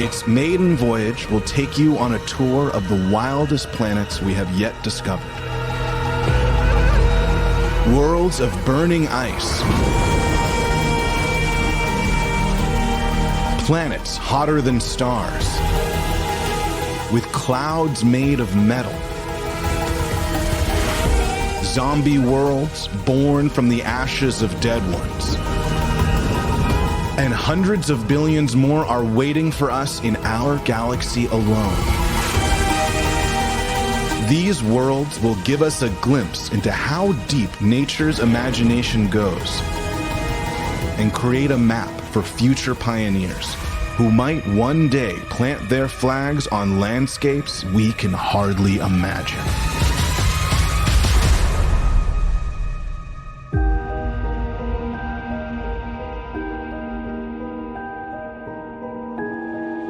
Its maiden voyage will take you on a tour of the wildest planets we have yet discovered. Worlds of burning ice. Planets hotter than stars. With clouds made of metal. Zombie worlds born from the ashes of dead ones. And hundreds of billions more are waiting for us in our galaxy alone. These worlds will give us a glimpse into how deep nature's imagination goes and create a map for future pioneers who might one day plant their flags on landscapes we can hardly imagine.